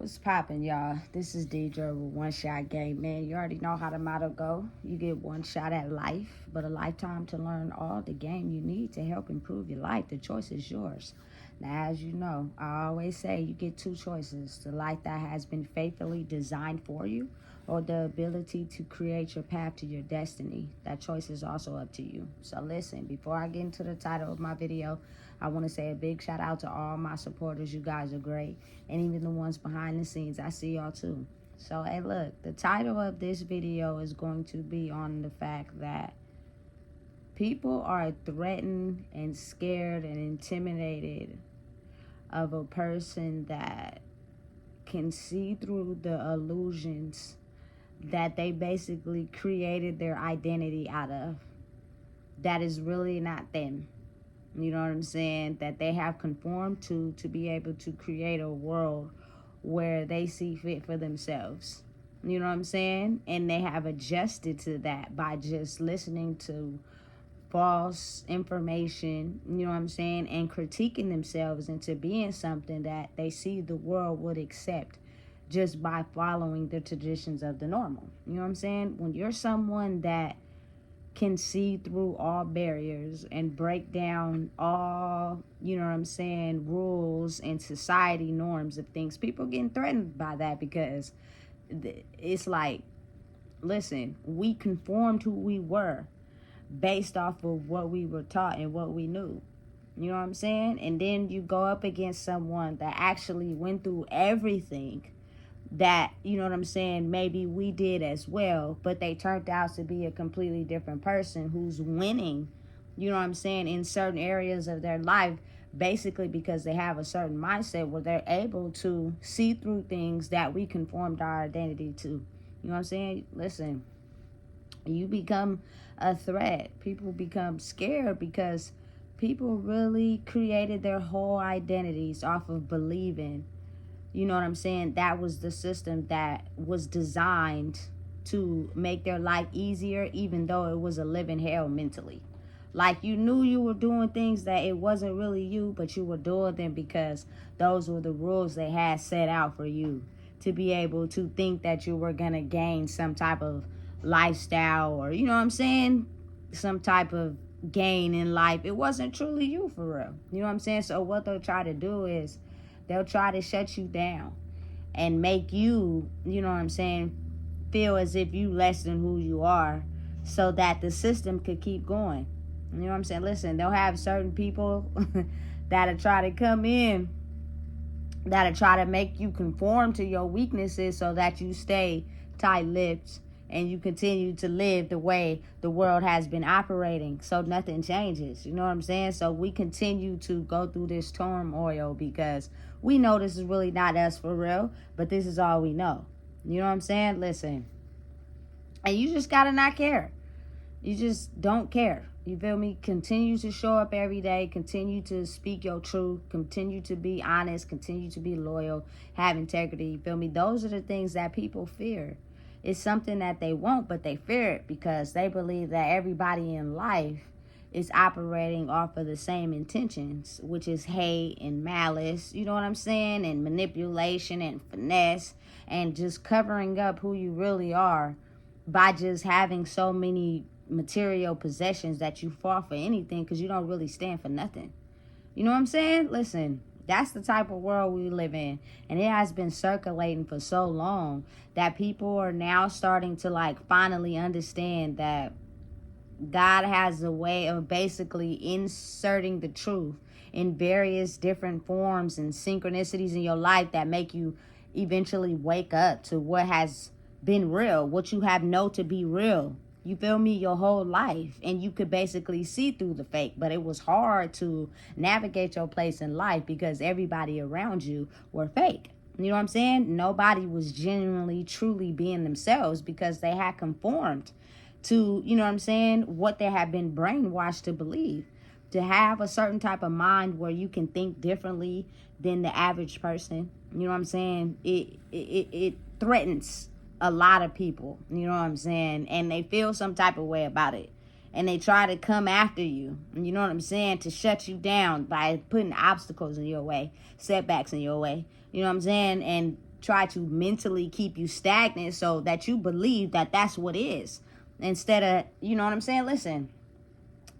What's poppin', y'all? This is Deidre with One Shot Game. Man, you already know how the motto go. You get one shot at life, but a lifetime to learn all the game you need to help improve your life. The choice is yours. Now, as you know, I always say you get two choices: the life that has been faithfully designed for you, or the ability to create your path to your destiny. That choice is also up to you. So listen, before I get into the title of my video, I want to say a big shout out to all my supporters. You guys are great. And even the ones behind the scenes, I see y'all too. So, hey, look, the title of this video is going to be on the fact that people are threatened and scared and intimidated of a person that can see through the illusions that they basically created their identity out of. That is really not them. You know what I'm saying? That they have conformed to be able to create a world where they see fit for themselves. You know what I'm saying? And they have adjusted to that by just listening to false information, you know what I'm saying, and critiquing themselves into being something that they see the world would accept just by following the traditions of the normal. You know what I'm saying? When you're someone that can see through all barriers and break down all, you know what I'm saying, rules and society norms of things, people getting threatened by that because it's like, listen, we conformed who we were based off of what we were taught and what we knew. You know what I'm saying? And then you go up against someone that actually went through everything that, you know what I'm saying, maybe we did as well, but they turned out to be a completely different person who's winning, you know what I'm saying, in certain areas of their life, basically because they have a certain mindset where they're able to see through things that we conformed our identity to. You know what I'm saying? Listen, you become a threat. People become scared because people really created their whole identities off of believing, you know what I'm saying, that was the system that was designed to make their life easier, even though it was a living hell mentally. Like, you knew you were doing things that it wasn't really you, but you were doing them because those were the rules they had set out for you to be able to think that you were going to gain some type of lifestyle or, you know what I'm saying, some type of gain in life. It wasn't truly you for real. You know what I'm saying? So what they'll try to do is they'll try to shut you down and make you, you know what I'm saying, feel as if you less than who you are so that the system could keep going. You know what I'm saying? Listen, they'll have certain people that'll try to come in, that'll try to make you conform to your weaknesses so that you stay tight-lipped and you continue to live the way the world has been operating, so nothing changes. You know what I'm saying? So we continue to go through this turmoil because we know this is really not us for real, but this is all we know. You know what I'm saying? Listen, and you just gotta not care. You just don't care. You feel me? Continue to show up every day. Continue to speak your truth. Continue to be honest. Continue to be loyal. Have integrity. You feel me? Those are the things that people fear. It's something that they want, but they fear it because they believe that everybody in life is operating off of the same intentions, which is hate and malice, you know what I'm saying, and manipulation and finesse and just covering up who you really are by just having so many material possessions that you fall for anything because you don't really stand for nothing. You know what I'm saying? Listen, that's the type of world we live in. And it has been circulating for so long that people are now starting to like finally understand that God has a way of basically inserting the truth in various different forms and synchronicities in your life that make you eventually wake up to what has been real, what you have known to be real. You feel me? Your whole life. And you could basically see through the fake. But it was hard to navigate your place in life because everybody around you were fake. You know what I'm saying? Nobody was genuinely, truly being themselves because they had conformed to, you know what I'm saying, what they have been brainwashed to believe. To have a certain type of mind where you can think differently than the average person. You know what I'm saying? It threatens a lot of people, you know what I'm saying, and they feel some type of way about it, and they try to come after you, you know what I'm saying, to shut you down by putting obstacles in your way, setbacks in your way, you know what I'm saying, and try to mentally keep you stagnant so that you believe that that's what is. Instead of, you know what I'm saying? Listen,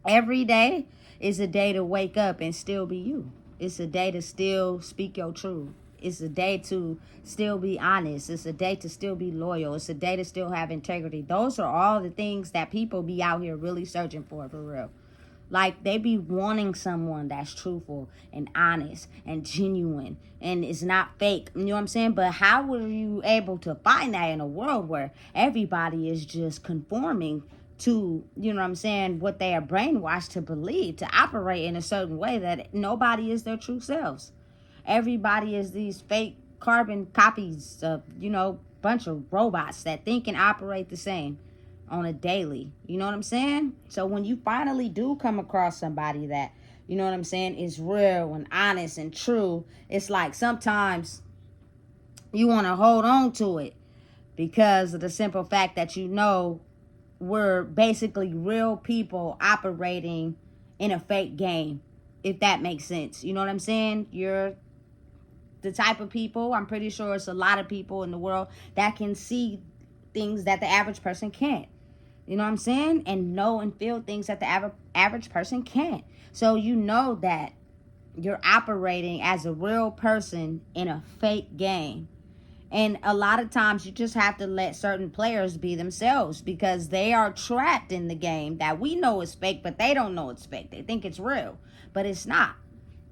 every day is a day to wake up and still be you. It's a day to still speak your truth. It's a day to still be honest. It's a day to still be loyal. It's a day to still have integrity. Those are all the things that people be out here really searching for real. Like, they be wanting someone that's truthful and honest and genuine and is not fake. You know what I'm saying? But how were you able to find that in a world where everybody is just conforming to, you know what I'm saying, what they are brainwashed to believe, to operate in a certain way that nobody is their true selves? Everybody is these fake carbon copies of, you know, bunch of robots that think and operate the same on a daily. You know what I'm saying? So when you finally do come across somebody that, you know what I'm saying, is real and honest and true, it's like sometimes you want to hold on to it because of the simple fact that, you know, we're basically real people operating in a fake game, if that makes sense. You know what I'm saying? You're the type of people, I'm pretty sure it's a lot of people in the world that can see things that the average person can't. You know what I'm saying? And know and feel things that the average person can't. So you know that you're operating as a real person in a fake game. And a lot of times you just have to let certain players be themselves because they are trapped in the game that we know is fake, but they don't know it's fake. They think it's real, but it's not.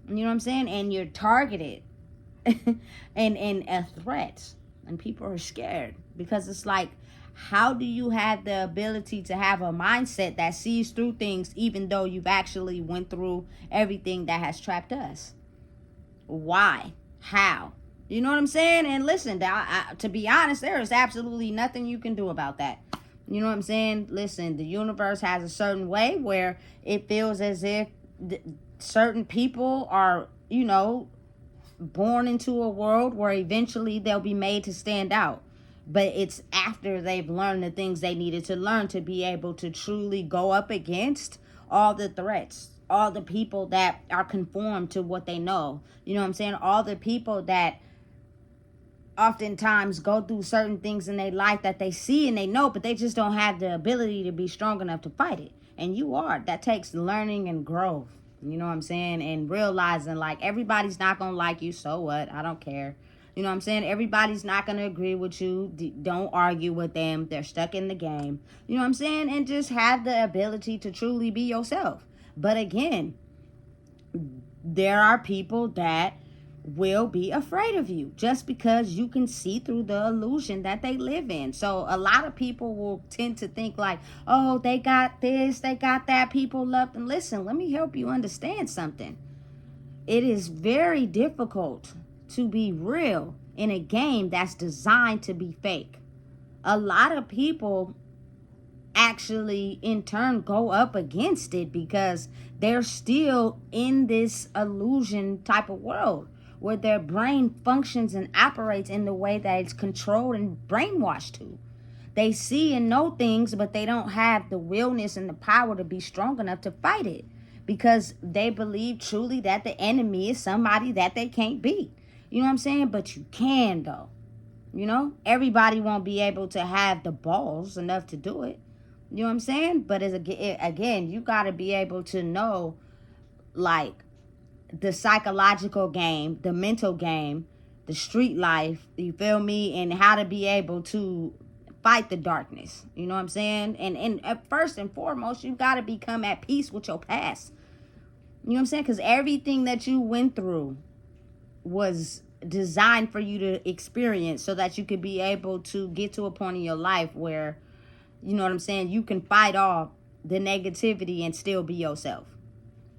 You know what I'm saying? And you're targeted and a threat. And people are scared because it's like, how do you have the ability to have a mindset that sees through things even though you've actually went through everything that has trapped us? Why? How? You know what I'm saying? And listen, to be honest, there is absolutely nothing you can do about that. You know what I'm saying? Listen, the universe has a certain way where it feels as if certain people are, you know, born into a world where eventually they'll be made to stand out. But it's after they've learned the things they needed to learn to be able to truly go up against all the threats, all the people that are conformed to what they know. You know what I'm saying? All the people that oftentimes go through certain things in their life that they see and they know, but they just don't have the ability to be strong enough to fight it. And you are. That takes learning and growth. You know what I'm saying? And realizing, like, everybody's not going to like you, so what? I don't care. You know what I'm saying? Everybody's not going to agree with you. Don't argue with them. They're stuck in the game. You know what I'm saying? And just have the ability to truly be yourself. But again, there are people that will be afraid of you just because you can see through the illusion that they live in. So a lot of people will tend to think like, oh, they got this, they got that, people love them. Listen, let me help you understand something. It is very difficult to be real in a game that's designed to be fake. A lot of people actually in turn go up against it because they're still in this illusion type of world where their brain functions and operates in the way that it's controlled and brainwashed to. They see and know things, but they don't have the willness and the power to be strong enough to fight it because they believe truly that the enemy is somebody that they can't beat. You know what I'm saying? But you can, though. You know, everybody won't be able to have the balls enough to do it. You know what I'm saying? But again, you got to be able to know, like, the psychological game, the mental game, the street life, you feel me? And how to be able to fight the darkness. You know what I'm saying? And first and foremost, you got to become at peace with your past. You know what I'm saying? Because everything that you went through was designed for you to experience so that you could be able to get to a point in your life where, you know what I'm saying, you can fight off the negativity and still be yourself.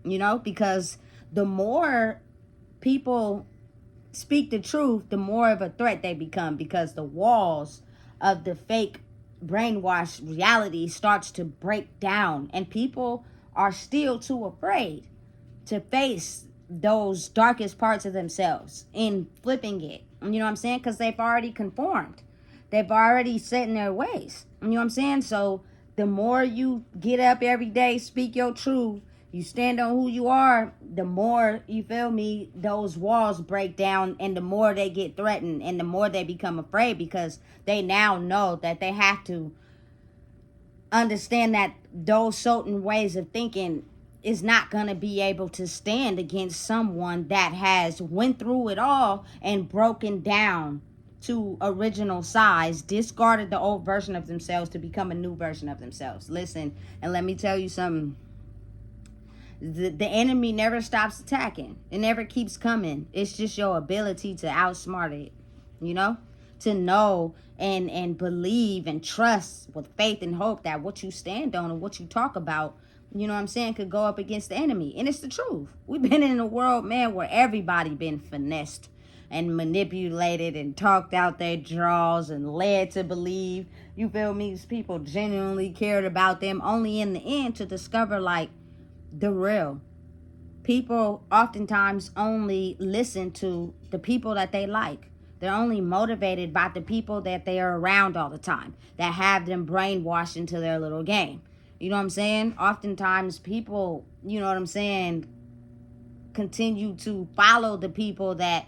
You know, because the more people speak the truth, the more of a threat they become because the walls of the fake brainwashed reality starts to break down and people are still too afraid to face those darkest parts of themselves in flipping it. You know what I'm saying? Because they've already conformed. They've already set in their ways. You know what I'm saying? So the more you get up every day, speak your truth, You stand on who you are, the more, you feel me, those walls break down, and the more they get threatened, and the more they become afraid, because they now know that they have to understand that those certain ways of thinking is not going to be able to stand against someone that has went through it all and broken down to original size, discarded the old version of themselves to become a new version of themselves. Listen, and let me tell you something. The enemy never stops attacking. It never keeps coming. It's just your ability to outsmart it, you know? To know and believe and trust with faith and hope that what you stand on and what you talk about, you know what I'm saying, could go up against the enemy. And it's the truth. We've been in a world, man, where everybody been finessed and manipulated and talked out their draws and led to believe, you feel me, people genuinely cared about them, only in the end to discover, like, the real. People oftentimes only listen to the people that they like. They're only motivated by the people that they are around all the time, that have them brainwashed into their little game. You know what I'm saying? Oftentimes people, you know what I'm saying, continue to follow the people that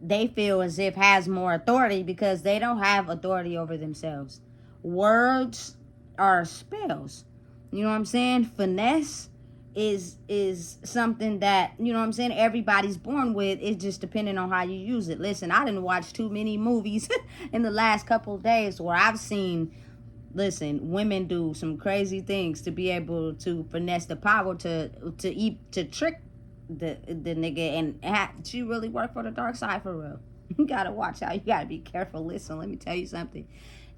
they feel as if has more authority, because they don't have authority over themselves. Words are spells. You know what I'm saying? Finesse is something that, you know what I'm saying, everybody's born with. It's just depending on how you use it. Listen, I didn't watch too many movies in the last couple of days where I've seen, listen, women do some crazy things to be able to finesse the power to trick the nigga, and she really worked for the dark side for real. You gotta watch out. You gotta be careful. Listen, let me tell you something.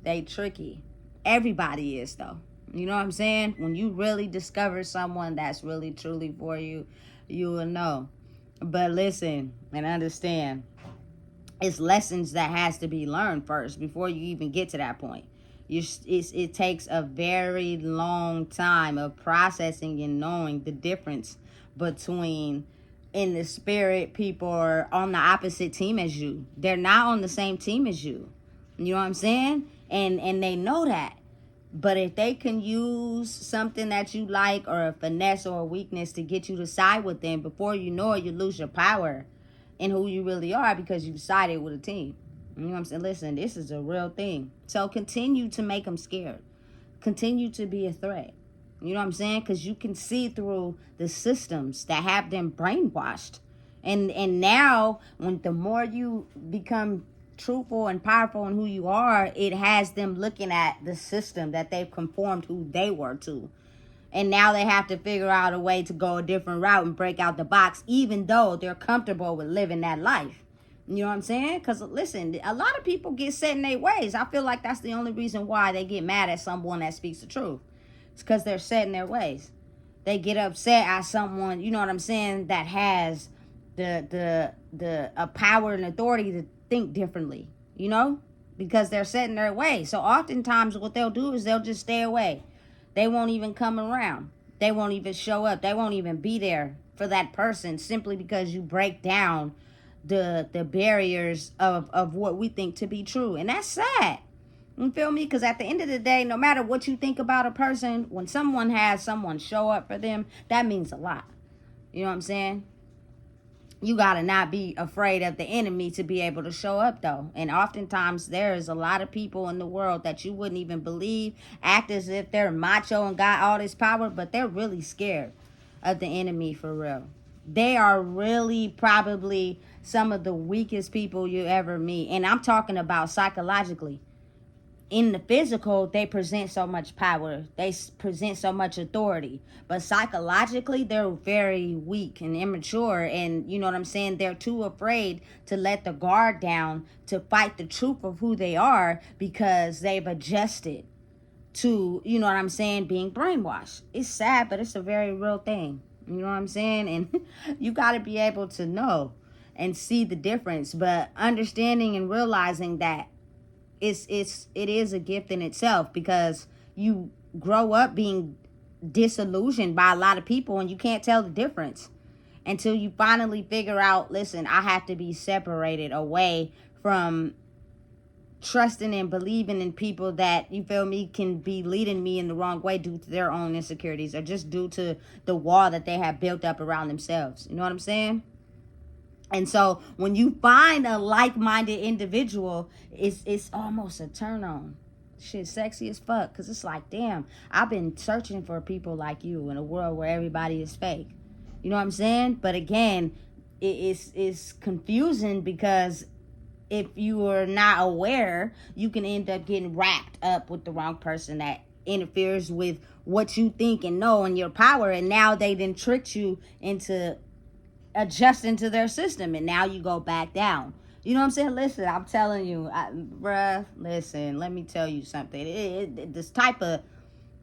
They tricky. Everybody is, though. You know what I'm saying? When you really discover someone that's really truly for you, you will know. But listen and understand, it's lessons that has to be learned first before you even get to that point. It takes a very long time of processing and knowing the difference between, in the spirit, people are on the opposite team as you. They're not on the same team as you. You know what I'm saying? And they know that. But if they can use something that you like, or a finesse or a weakness, to get you to side with them, before you know it, you lose your power in who you really are, because you sided with a team. You know what I'm saying? Listen, this is a real thing. So continue to make them scared. Continue to be a threat. You know what I'm saying? Because you can see through the systems that have them brainwashed. And now, when the more you become truthful and powerful in who you are, it has them looking at the system that they've conformed who they were to. And now they have to figure out a way to go a different route and break out the box, even though they're comfortable with living that life. You know what I'm saying? Because, listen, a lot of people get set in their ways. I feel like that's the only reason why they get mad at someone that speaks the truth. It's because they're set in their ways. They get upset at someone, you know what I'm saying, that has the power and authority to think differently, you know, because they're set in their way. So oftentimes what they'll do is they'll just stay away. They won't even come around. They won't even show up. They won't even be there for that person, simply because you break down the barriers of what we think to be true. And that's sad. You feel me? Because at the end of the day, no matter what you think about a person, when someone has someone show up for them, that means a lot. You know what I'm saying? You gotta not be afraid of the enemy to be able to show up, though. And oftentimes there is a lot of people in the world that you wouldn't even believe act as if they're macho and got all this power, but they're really scared of the enemy for real. They are really probably some of the weakest people you ever meet. And I'm talking about psychologically. In the physical, they present so much power. They present so much authority. But psychologically, they're very weak and immature. And you know what I'm saying? They're too afraid to let the guard down to fight the truth of who they are, because they've adjusted to, you know what I'm saying, being brainwashed. It's sad, but it's a very real thing. You know what I'm saying? And you got to be able to know and see the difference. But understanding and realizing that it is a gift in itself, because you grow up being disillusioned by a lot of people and you can't tell the difference until you finally figure out, listen, I have to be separated away from trusting and believing in people that, you feel me, can be leading me in the wrong way due to their own insecurities or just due to the wall that they have built up around themselves. You know what I'm saying? And so when you find a like-minded individual, it's almost a turn on. Shit, sexy as fuck. Because it's like, damn, I've been searching for people like you in a world where everybody is fake. You know what I'm saying? But again, it's confusing because if you are not aware, you can end up getting wrapped up with the wrong person that interferes with what you think and know and your power. And now they then tricked you into adjusting to their system, and now you go back down. You know what I'm saying? Listen, I'm telling you, bruh, listen, let me tell you something. This type of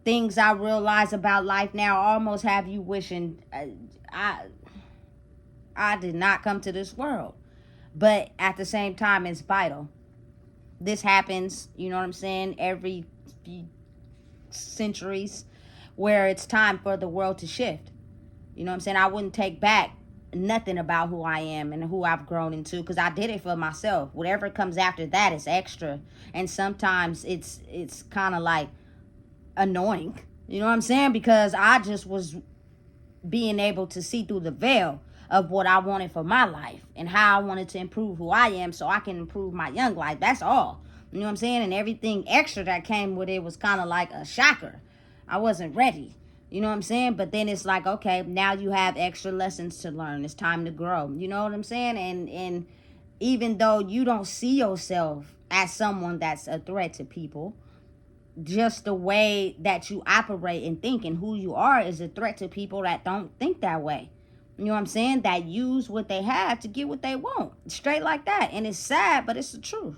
things I realize about life now almost have you wishing I did not come to this world. But at the same time, it's vital. This happens, you know what I'm saying, every few centuries where it's time for the world to shift. You know what I'm saying? I wouldn't take back nothing about who I am and who I've grown into, because I did it for myself. Whatever comes after that is extra, and sometimes it's kind of like annoying, you know what I'm saying, because I just was being able to see through the veil of what I wanted for my life and how I wanted to improve who I am so I can improve my young life. That's all, you know what I'm saying. And everything extra that came with it was kind of like a shocker. I wasn't ready. You know what I'm saying? But then it's like, okay, now you have extra lessons to learn. It's time to grow. You know what I'm saying? And even though you don't see yourself as someone that's a threat to people, just the way that you operate and think and who you are is a threat to people that don't think that way. You know what I'm saying? That use what they have to get what they want. Straight like that. And it's sad, but it's the truth.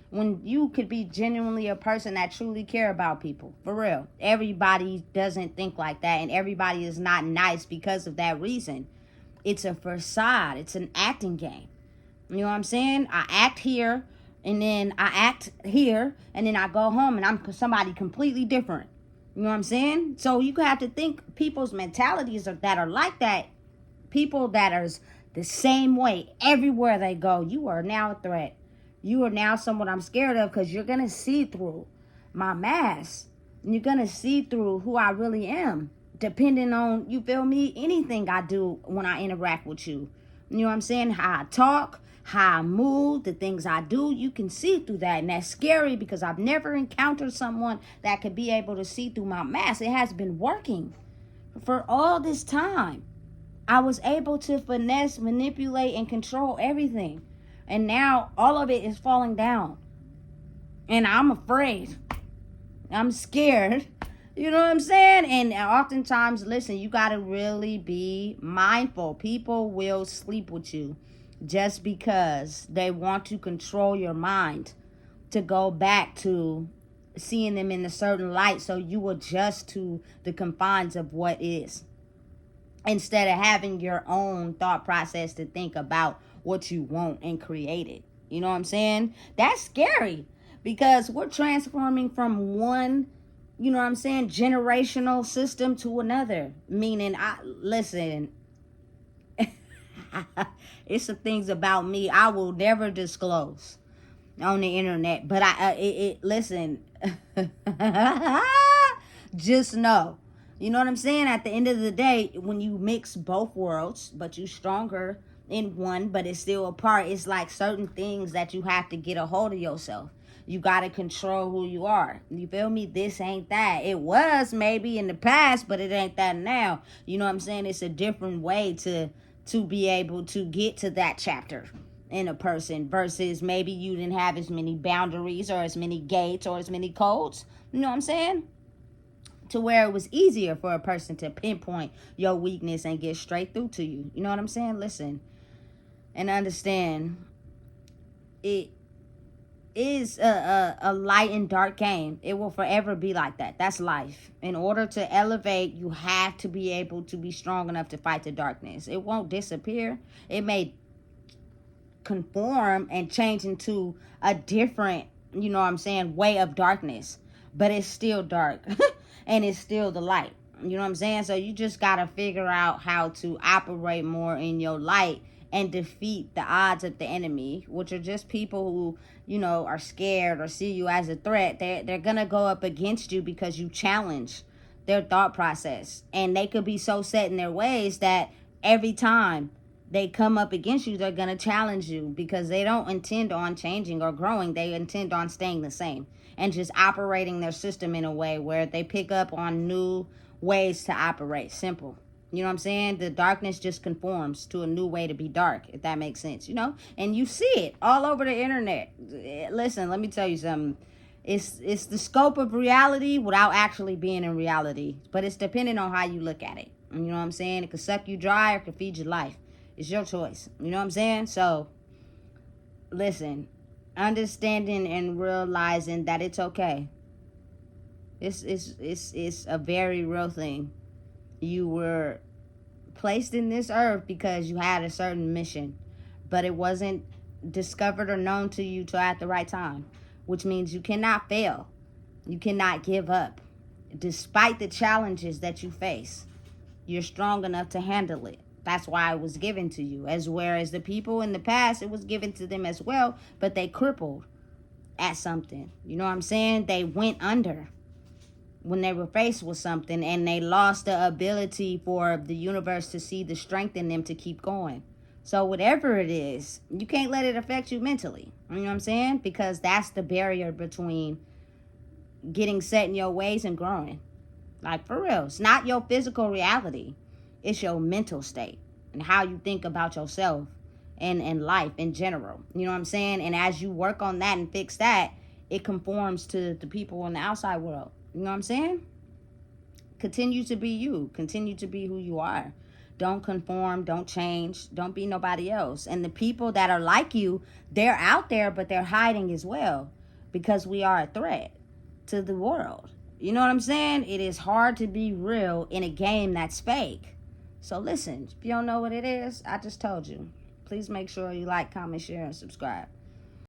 When you could be genuinely a person that truly care about people, for real. Everybody doesn't think like that, and everybody is not nice because of that reason. It's a facade. It's an acting game. You know what I'm saying? I act here, and then I act here, and then I go home, and I'm somebody completely different. You know what I'm saying? So you have to think people's mentalities that are like that. People that are the same way everywhere they go, you are now a threat. You are now someone I'm scared of, because you're going to see through my mask. And you're going to see through who I really am, depending on, you feel me, anything I do when I interact with you. You know what I'm saying? How I talk, how I move, the things I do, you can see through that. And that's scary because I've never encountered someone that could be able to see through my mask. It has been working for all this time. I was able to finesse, manipulate, and control everything. And now all of it is falling down. And I'm afraid. I'm scared. You know what I'm saying? And oftentimes, listen, you got to really be mindful. People will sleep with you just because they want to control your mind to go back to seeing them in a certain light, so you adjust to the confines of what is, instead of having your own thought process to think about what you want and create it. You know what I'm saying? That's scary, because we're transforming from one, you know what I'm saying, generational system to another. Meaning, listen, it's some things about me I will never disclose on the internet. But listen, just know, you know what I'm saying? At the end of the day, when you mix both worlds, but you stronger in one, but it's still apart, it's like certain things that you have to get a hold of yourself. You got to control who you are. You feel me? This ain't that. It was maybe in the past, but it ain't that now. You know what I'm saying? It's a different way to be able to get to that chapter in a person, versus maybe you didn't have as many boundaries or as many gates or as many codes. You know what I'm saying? To where it was easier for a person to pinpoint your weakness and get straight through to you. You know what I'm saying? Listen and understand, it is a light and dark game. It will forever be like that. That's life. In order to elevate, you have to be able to be strong enough to fight the darkness. It won't disappear. It may conform and change into a different, you know what I'm saying, way of darkness, but it's still dark and it's still the light. You know what I'm saying? So you just got to figure out how to operate more in your light and defeat the odds of the enemy, which are just people who, you know, are scared or see you as a threat. They're gonna go up against you because you challenge their thought process, and they could be so set in their ways that every time they come up against you, they're gonna challenge you, because they don't intend on changing or growing. They intend on staying the same and just operating their system in a way where they pick up on new ways to operate. Simple. You know what I'm saying? The darkness just conforms to a new way to be dark, if that makes sense, you know? And you see it all over the internet. Listen, let me tell you something. It's the scope of reality without actually being in reality. But it's depending on how you look at it. You know what I'm saying? It could suck you dry or it could feed you life. It's your choice. You know what I'm saying? So, listen. Understanding and realizing that it's okay. It's a very real thing. You were placed in this earth because you had a certain mission, but it wasn't discovered or known to you till at the right time, which means you cannot fail. You cannot give up. Despite the challenges that you face, you're strong enough to handle it. That's why it was given to you. As whereas the people in the past, it was given to them as well, but they crippled at something. You know what I'm saying? They went under when they were faced with something, and they lost the ability for the universe to see the strength in them to keep going. So whatever it is, you can't let it affect you mentally. You know what I'm saying? Because that's the barrier between getting set in your ways and growing. Like, for real. It's not your physical reality. It's your mental state and how you think about yourself and life in general. You know what I'm saying? And as you work on that and fix that, it conforms to the people in the outside world. You know what I'm saying? Continue to be you. Continue to be who you are. Don't conform. Don't change. Don't be nobody else. And the people that are like you, they're out there, but they're hiding as well, because we are a threat to the world. You know what I'm saying? It is hard to be real in a game that's fake. So listen, if you don't know what it is, I just told you. Please make sure you like, comment, share, and subscribe.